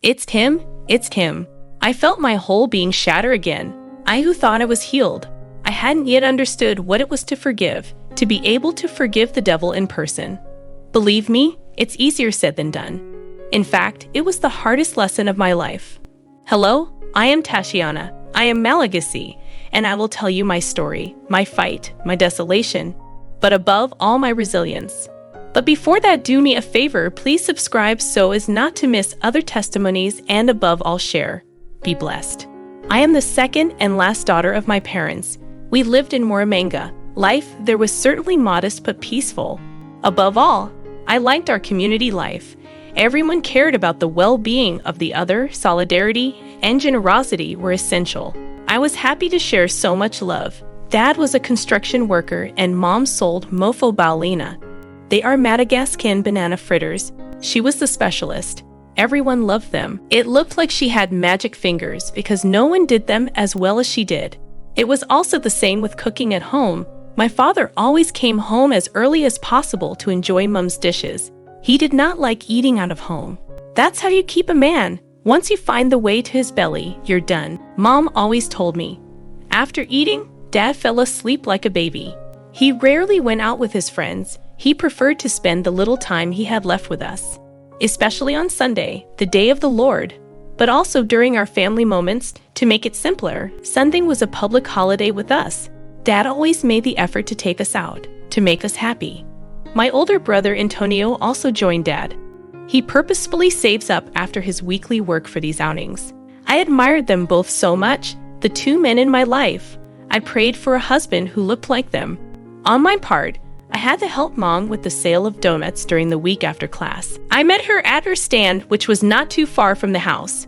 It's him, it's him. I felt my whole being shatter again. I who thought I was healed. I hadn't yet understood what it was to forgive, to be able to forgive the devil in person. Believe me, it's easier said than done. In fact, it was the hardest lesson of my life. Hello, I am Tashiana. I am Malagasy, and I will tell you my story, my fight, my desolation, but above all, my resilience. But before that, do me a favor, please subscribe so as not to miss other testimonies, and above all, share. Be blessed. I am the second and last daughter of my parents. We lived in Moramanga. Life there was certainly modest but peaceful. Above all, I liked our community life. Everyone cared about the well-being of the other. Solidarity and generosity were essential. I was happy to share so much love. Dad was a construction worker and Mom sold mofo baulina. They are Madagascan banana fritters. She was the specialist. Everyone loved them. It looked like she had magic fingers because no one did them as well as she did. It was also the same with cooking at home. My father always came home as early as possible to enjoy Mom's dishes. He did not like eating out of home. That's how you keep a man. Once you find the way to his belly, you're done. Mom always told me. After eating, Dad fell asleep like a baby. He rarely went out with his friends. He preferred to spend the little time he had left with us, especially on Sunday, the day of the Lord, but also during our family moments. To make it simpler, Sunday was a public holiday with us. Dad always made the effort to take us out, to make us happy. My older brother Antonio also joined Dad. He purposefully saves up after his weekly work for these outings. I admired them both so much, the two men in my life. I prayed for a husband who looked like them. On my part, I had to help Mom with the sale of donuts during the week after class. I met her at her stand, which was not too far from the house.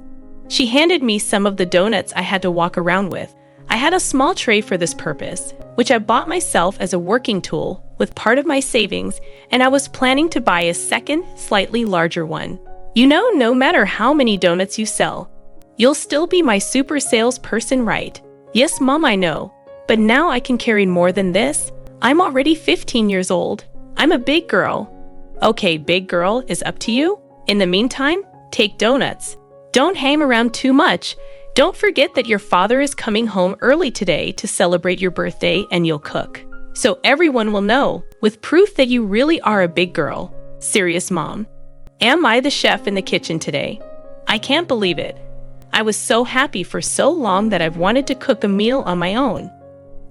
She handed me some of the donuts I had to walk around with. I had a small tray for this purpose, which I bought myself as a working tool with part of my savings, and I was planning to buy a second, slightly larger one. You know, no matter how many donuts you sell, you'll still be my super salesperson, right? Yes, Mom, I know. But now I can carry more than this. I'm already 15 years old. I'm a big girl. Okay, big girl is up to you. In the meantime, take donuts. Don't hang around too much. Don't forget that your father is coming home early today to celebrate your birthday and you'll cook. So everyone will know, with proof that you really are a big girl. Serious, Mom. Am I the chef in the kitchen today? I can't believe it. I was so happy for so long that I've wanted to cook a meal on my own.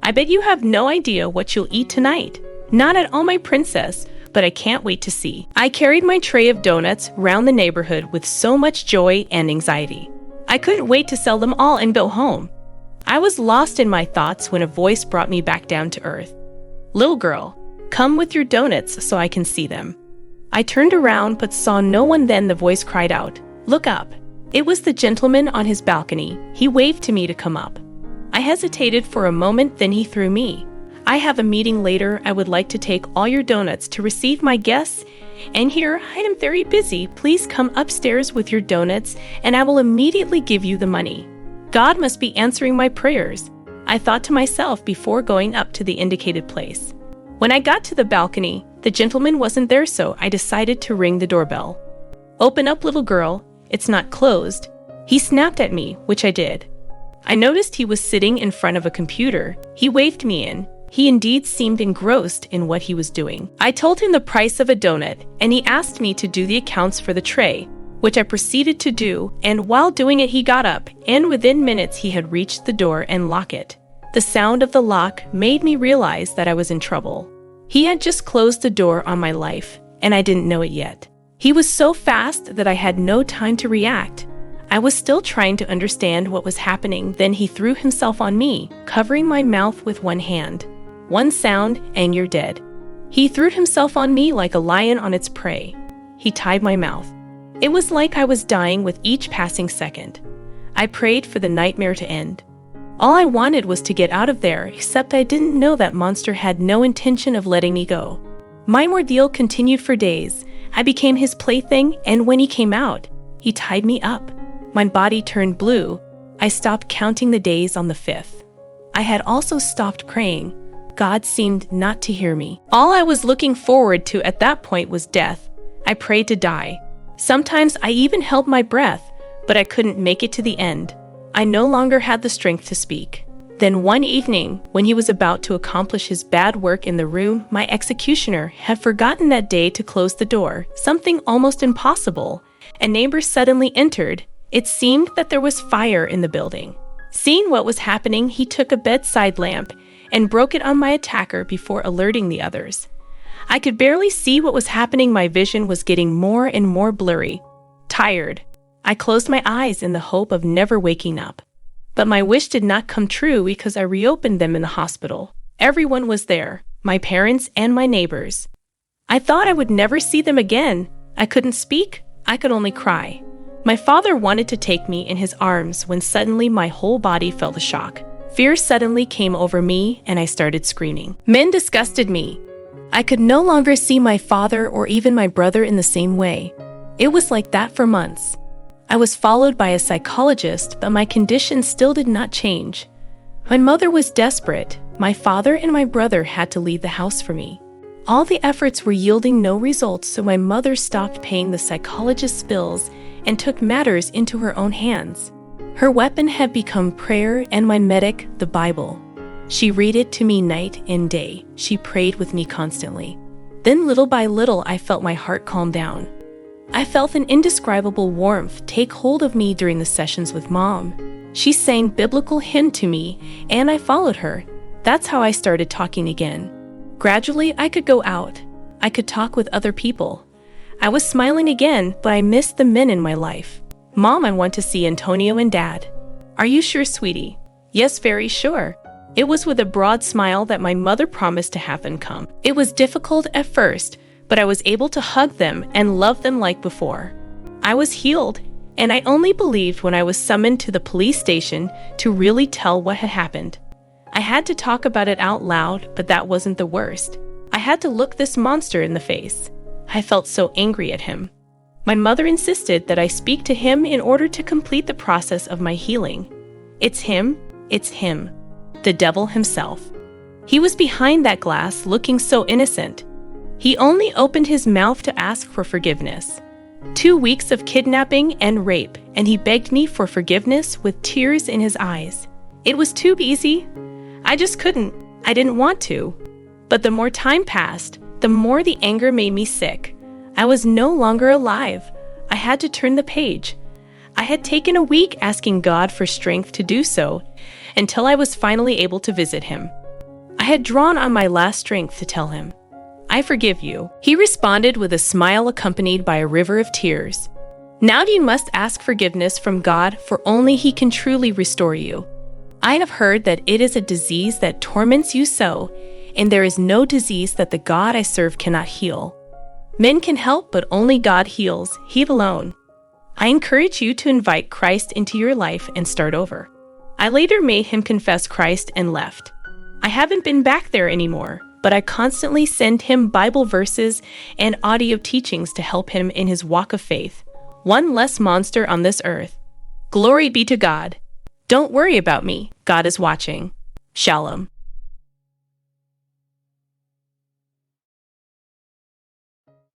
I bet you have no idea what you'll eat tonight. Not at all, my princess, but I can't wait to see. I carried my tray of donuts round the neighborhood with so much joy and anxiety. I couldn't wait to sell them all and go home. I was lost in my thoughts when a voice brought me back down to earth. Little girl, come with your donuts so I can see them. I turned around but saw no one. Then the voice cried out, look up. It was the gentleman on his balcony. He waved to me to come up. I hesitated for a moment, then he threw me. I have a meeting later. I would like to take all your donuts to receive my guests. And here, I am very busy. Please come upstairs with your donuts and I will immediately give you the money. God must be answering my prayers, I thought to myself before going up to the indicated place. When I got to the balcony, the gentleman wasn't there, so I decided to ring the doorbell. Open up, little girl. It's not closed. He snapped at me, which I did. I noticed he was sitting in front of a computer. He waved me in. He indeed seemed engrossed in what he was doing. I told him the price of a donut, and he asked me to do the accounts for the tray, which I proceeded to do, and while doing it he got up, and within minutes he had reached the door and locked it. The sound of the lock made me realize that I was in trouble. He had just closed the door on my life, and I didn't know it yet. He was so fast that I had no time to react. I was still trying to understand what was happening. Then he threw himself on me, covering my mouth with one hand. One sound, and you're dead. He threw himself on me like a lion on its prey. He tied my mouth. It was like I was dying with each passing second. I prayed for the nightmare to end. All I wanted was to get out of there, except I didn't know that monster had no intention of letting me go. My ordeal continued for days. I became his plaything, and when he came out, he tied me up. My body turned blue. I stopped counting the days on the 5th. I had also stopped praying. God seemed not to hear me. All I was looking forward to at that point was death. I prayed to die. Sometimes I even held my breath, but I couldn't make it to the end. I no longer had the strength to speak. Then one evening, when he was about to accomplish his bad work in the room, my executioner had forgotten that day to close the door, something almost impossible. A neighbor suddenly entered. It seemed that there was fire in the building. Seeing what was happening, he took a bedside lamp and broke it on my attacker before alerting the others. I could barely see what was happening. My vision was getting more and more blurry. Tired, I closed my eyes in the hope of never waking up. But my wish did not come true because I reopened them in the hospital. Everyone was there, my parents and my neighbors. I thought I would never see them again. I couldn't speak. I could only cry. My father wanted to take me in his arms when suddenly my whole body felt a shock. Fear suddenly came over me and I started screaming. Men disgusted me. I could no longer see my father or even my brother in the same way. It was like that for months. I was followed by a psychologist, but my condition still did not change. My mother was desperate. My father and my brother had to leave the house for me. All the efforts were yielding no results, so my mother stopped paying the psychologist's bills and took matters into her own hands. Her weapon had become prayer and my medic, the Bible. She read it to me night and day. She prayed with me constantly. Then little by little, I felt my heart calm down. I felt an indescribable warmth take hold of me during the sessions with Mom. She sang biblical hymn to me, and I followed her. That's how I started talking again. Gradually, I could go out. I could talk with other people. I was smiling again, but I missed the men in my life. Mom, I want to see Antonio and Dad. Are you sure, sweetie? Yes, very sure. It was with a broad smile that my mother promised to have them come. It was difficult at first, but I was able to hug them and love them like before. I was healed, and I only believed when I was summoned to the police station to really tell what had happened. I had to talk about it out loud, but that wasn't the worst. I had to look this monster in the face. I felt so angry at him. My mother insisted that I speak to him in order to complete the process of my healing. It's him, the devil himself. He was behind that glass looking so innocent. He only opened his mouth to ask for forgiveness. 2 weeks of kidnapping and rape, and he begged me for forgiveness with tears in his eyes. It was too easy. I just couldn't. I didn't want to. But the more time passed, the more the anger made me sick. I was no longer alive. I had to turn the page. I had taken a week asking God for strength to do so, until I was finally able to visit him. I had drawn on my last strength to tell him, I forgive you. He responded with a smile accompanied by a river of tears. Now you must ask forgiveness from God, for only he can truly restore you. I have heard that it is a disease that torments you so, and there is no disease that the God I serve cannot heal. Men can help, but only God heals, he alone. I encourage you to invite Christ into your life and start over. I later made him confess Christ and left. I haven't been back there anymore, but I constantly send him Bible verses and audio teachings to help him in his walk of faith. One less monster on this earth. Glory be to God. Don't worry about me. God is watching. Shalom.